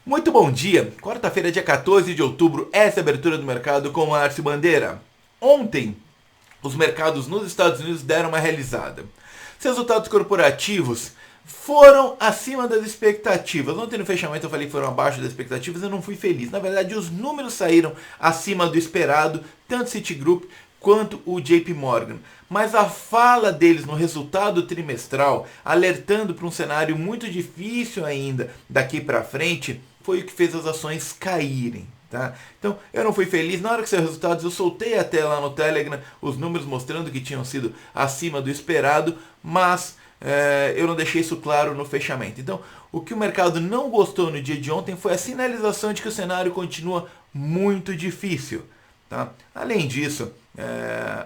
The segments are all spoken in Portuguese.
Muito bom dia, quarta-feira, dia 14 de outubro, essa é a abertura do mercado com Márcio Bandeira. Ontem, os mercados nos Estados Unidos deram uma realizada. Seus resultados corporativos foram acima das expectativas. Ontem no fechamento eu falei que foram abaixo das expectativas, eu não fui feliz. Na verdade, os números saíram acima do esperado, tanto Citigroup quanto o JP Morgan. Mas a fala deles no resultado trimestral, alertando para um cenário muito difícil ainda daqui para frente, foi o que fez as ações caírem. Tá? Então eu não fui feliz. Na hora que saiu os resultados, eu soltei até lá no Telegram os números mostrando que tinham sido acima do esperado, mas eu não deixei isso claro no fechamento. Então o que o mercado não gostou no dia de ontem foi a sinalização de que o cenário continua muito difícil. Tá? Além disso,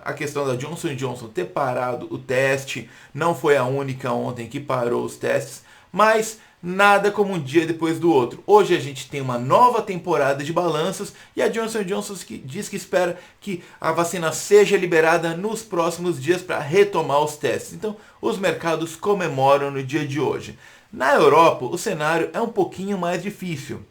a questão da Johnson & Johnson ter parado o teste, não foi a única ontem que parou os testes, mas nada como um dia depois do outro. Hoje a gente tem uma nova temporada de balanços e a Johnson & Johnson diz que espera que a vacina seja liberada nos próximos dias para retomar os testes. Então os mercados comemoram no dia de hoje. Na Europa o cenário é um pouquinho mais difícil.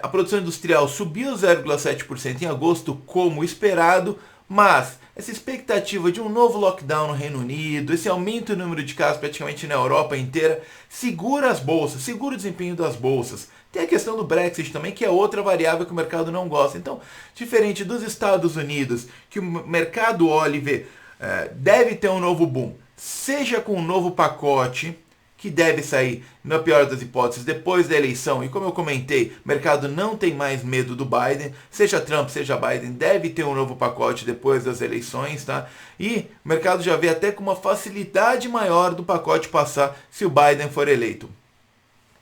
A produção industrial subiu 0,7% em agosto, como esperado, mas essa expectativa de um novo lockdown no Reino Unido, esse aumento no número de casos praticamente na Europa inteira, segura as bolsas, segura o desempenho das bolsas. Tem a questão do Brexit também, que é outra variável que o mercado não gosta. Então, diferente dos Estados Unidos, que o mercado olha e vê, deve ter um novo boom, seja com um novo pacote, que deve sair, na pior das hipóteses, depois da eleição. E como eu comentei, o mercado não tem mais medo do Biden. Seja Trump, seja Biden, deve ter um novo pacote depois das eleições. Tá? E o mercado já vê até com uma facilidade maior do pacote passar se o Biden for eleito.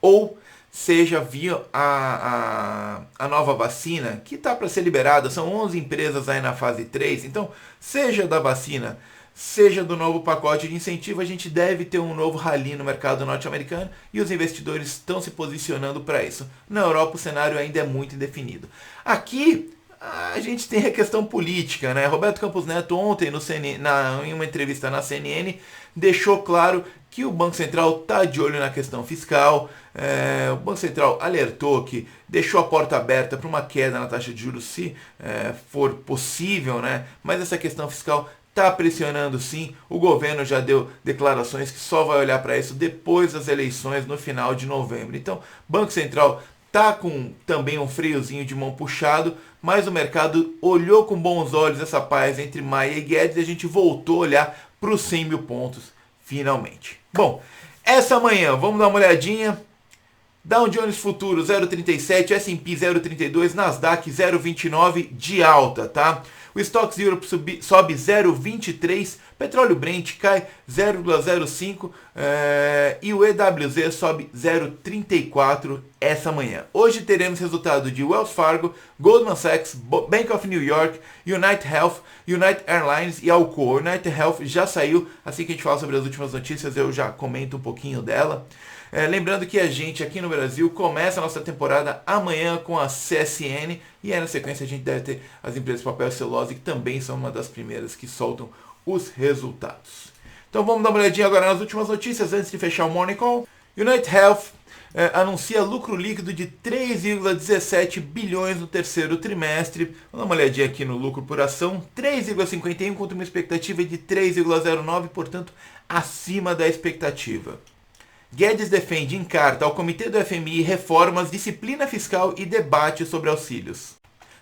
Ou seja via a nova vacina, que está para ser liberada. São 11 empresas aí na fase 3. Então, seja da vacina, seja do novo pacote de incentivo, a gente deve ter um novo rally no mercado norte-americano e os investidores estão se posicionando para isso. Na Europa o cenário ainda é muito indefinido. Aqui a gente tem a questão política, né? Roberto Campos Neto ontem em uma entrevista na CNN deixou claro que o Banco Central está de olho na questão fiscal. O Banco Central alertou que deixou a porta aberta para uma queda na taxa de juros se for possível, né? Mas essa questão fiscal está pressionando sim. O governo já deu declarações que só vai olhar para isso depois das eleições no final de novembro. Então, o Banco Central está com também um freiozinho de mão puxado, mas o mercado olhou com bons olhos essa paz entre Maia e Guedes e a gente voltou a olhar para os 100 mil pontos finalmente. Bom, essa manhã vamos dar uma olhadinha. Dow Jones Futuro 0,37, S&P 0,32, Nasdaq 0,29 de alta, tá? O Stocks Europe sobe 0,23, petróleo Brent cai 0,05 e o EWZ sobe 0,34 essa manhã. Hoje teremos resultado de Wells Fargo, Goldman Sachs, Bank of New York, United Health, United Airlines e Alcoa. United Health já saiu, assim que a gente fala sobre as últimas notícias eu já comento um pouquinho dela. Lembrando que a gente aqui no Brasil começa a nossa temporada amanhã com a CSN e aí na sequência a gente deve ter as empresas de papel e celulose que também são uma das primeiras que soltam os resultados. Então vamos dar uma olhadinha agora nas últimas notícias antes de fechar o Morning Call. United Health anuncia lucro líquido de 3,17 bilhões no terceiro trimestre. Vamos dar uma olhadinha aqui no lucro por ação, 3,51 contra uma expectativa de 3,09, portanto acima da expectativa. Guedes defende em carta ao Comitê do FMI reformas, disciplina fiscal e debate sobre auxílios.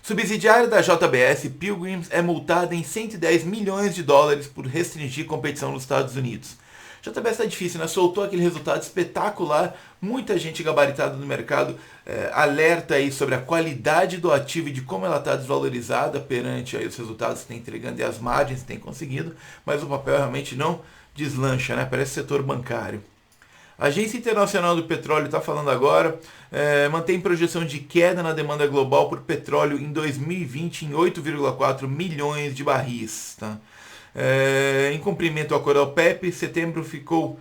Subsidiária da JBS, Pilgrims é multada em 110 milhões de dólares por restringir competição nos Estados Unidos. JBS está difícil, né? Soltou aquele resultado espetacular, muita gente gabaritada no mercado alerta aí sobre a qualidade do ativo e de como ela está desvalorizada perante aí os resultados que tem entregando e as margens que tem conseguido, mas o papel realmente não deslancha, né? Parece setor bancário. A Agência Internacional do Petróleo está falando agora, mantém projeção de queda na demanda global por petróleo em 2020 em 8,4 milhões de barris. Tá? Em cumprimento ao acordo OPEP, setembro ficou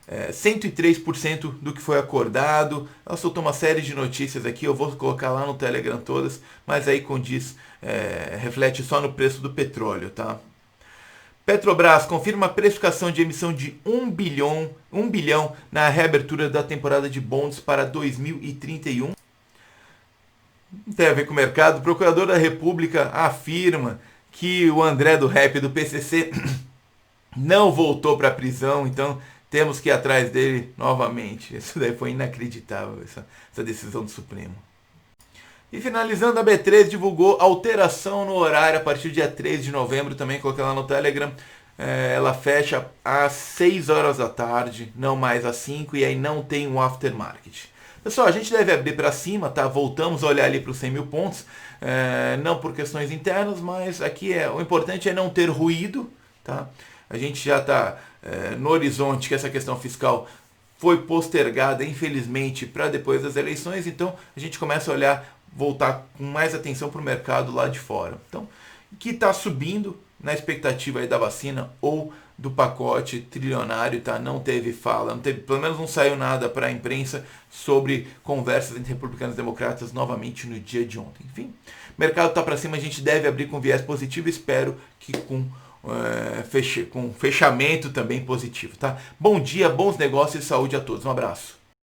103% do que foi acordado. Ela soltou uma série de notícias aqui, eu vou colocar lá no Telegram todas, mas aí condiz, reflete só no preço do petróleo. Tá? Petrobras confirma a precificação de emissão de 1 bilhão na reabertura da temporada de bonds para 2031. Não tem a ver com o mercado. O procurador da República afirma que o André do Rap do PCC não voltou para a prisão, então temos que ir atrás dele novamente. Isso daí foi inacreditável, essa decisão do Supremo. E finalizando, a B3 divulgou alteração no horário a partir do dia 3 de novembro, também coloquei lá no Telegram. Ela fecha às 6 horas da tarde, não mais às 5, e aí não tem um aftermarket. Pessoal, a gente deve abrir para cima, tá? Voltamos a olhar ali para os 100 mil pontos, não por questões internas, mas aqui o importante é não ter ruído, tá? A gente já está no horizonte que essa questão fiscal foi postergada, infelizmente, para depois das eleições, então a gente começa a olhar, voltar com mais atenção para o mercado lá de fora. Então, que está subindo na expectativa aí da vacina ou do pacote trilionário, tá? Não teve fala, pelo menos não saiu nada para a imprensa sobre conversas entre republicanos e democratas novamente no dia de ontem. Enfim, o mercado está para cima, a gente deve abrir com viés positivo, espero que com fechamento também positivo, tá? Bom dia, bons negócios e saúde a todos. Um abraço.